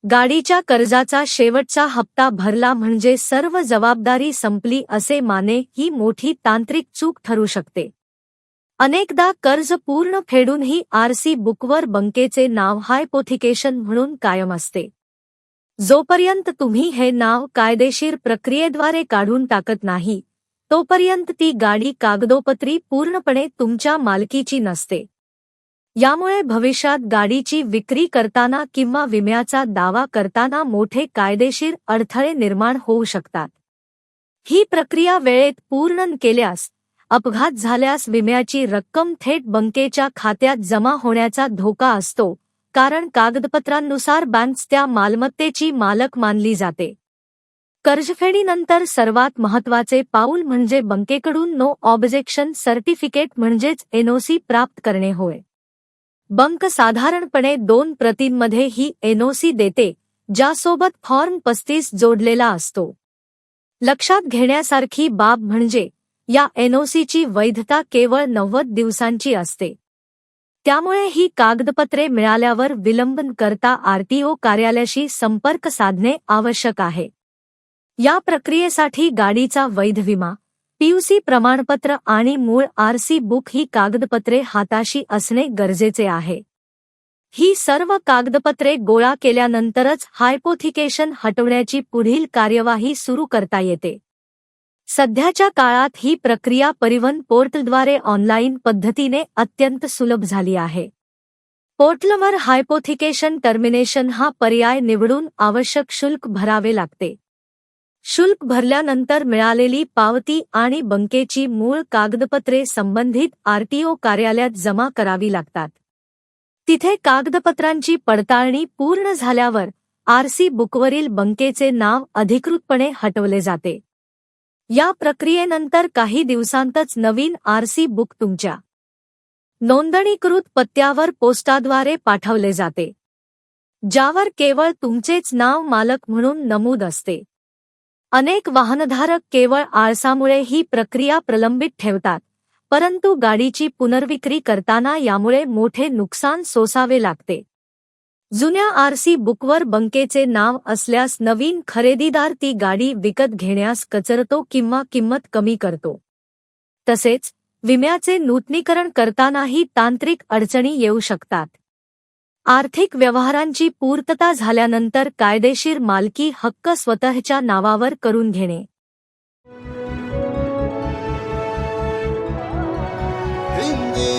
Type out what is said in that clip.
गाडीच्या कर्जाचा शेवटचा हप्ता भरला म्हणजे सर्व जबाबदारी संपली असे माने ही मोठी तांत्रिक चूक ठरू शकते. अनेकदा कर्ज पूर्ण फेडूनही आरसी बुकवर बँकेचे नाव हायपोथिकेशन म्हणून कायम असते. जोपर्यंत तुम्ही हे नाव कायदेशीर प्रक्रियेद्वारे काढून टाकत नाही तोपर्यंत ती गाडी कागदोपत्री पूर्णपणे तुमच्या मालकीची नसते. यामुळे भविष्यात गाडीची विक्री करताना किंवा विम्याचा दावा करताना मोठे कायदेशीर अडथळे निर्माण होऊ शकतात. ही प्रक्रिया वेळेत पूर्ण केल्यास अपघात झाल्यास विम्याची रक्कम थेट बँकेच्या खात्यात जमा होण्याचा धोका असतो, कारण कागदपत्रांनुसार बँक त्या मालमत्तेची मालक मानली जाते. कर्जफेडीनंतर सर्वात महत्त्वाचे पाऊल म्हणजे बँकेकडून नो ऑब्जेक्शन सर्टिफिकेट म्हणजेच एनओसी प्राप्त करणे होय. बँक साधारणपणे 2 प्रतींमध्ये ही एनओसी देते, ज्यासोबत फॉर्म 35 जोडलेला असतो. लक्षात घेण्यासारखी बाब म्हणजे या एनओसीची वैधता केवळ 90 दिवसांची असते. त्यामुळे ही कागदपत्रे मिळाल्यावर विलंब न करता आरटीओ कार्यालयाशी संपर्क साधणे आवश्यक आहे. या प्रक्रियेसाठी गाडीचा वैध विमा, पीयूसी प्रमाणपत्र आणि मूळ आरसी बुक ही कागदपत्रे हाताशी असणे गरजेचे आहे. ही सर्व कागदपत्रे गोळा केल्यानंतरच हायपोथिकेशन हटवण्याची पुढील कार्यवाही सुरू करता येते. सध्याच्या काळात ही प्रक्रिया परिवहन पोर्टलद्वारे ऑनलाईन पद्धतीने अत्यंत सुलभ झाली आहे. पोर्टलवर हायपोथिकेशन टर्मिनेशन हा पर्याय निवडून आवश्यक शुल्क भरावे लागते. शुल्क भरल्यानंतर मिळालेली पावती आणि बँकेची मूळ कागदपत्रे संबंधित आरटीओ कार्यालयात जमा करावी लागतात. तिथे कागदपत्रांची पडताळणी पूर्ण झाल्यावर आरसी बुकवरील बँकेचे नाव अधिकृतपणे हटवले जाते. या प्रक्रियेनंतर काही दिवसांतच नवीन आरसी बुक तुमच्या नोंदणीकृत पत्त्यावर पोस्टाद्वारे पाठवले जाते, ज्यावर केवळ तुमचेच नाव मालक म्हणून नमूद असते. अनेक वाहनधारक केवळ आळसामुळे ही प्रक्रिया प्रलंबित ठेवतात, परंतु गाडीची पुनर्विक्री करताना यामुळे मोठे नुकसान सोसावे लागते. जुन्या आरसी बुकवर बँकेचे नाव असल्यास नवीन खरेदीदार ती गाडी विकत घेण्यास कचरतो किंवा किंमत कमी करतो. तसेच विम्याचे नूतनीकरण करतानाही तांत्रिक अडचणी येऊ शकतात. आर्थिक व्यवहारांची पूर्तता झाल्यानंतर कायदेशीर मालकी हक्क स्वतःच्या नावावर करून घेणे. हिंदी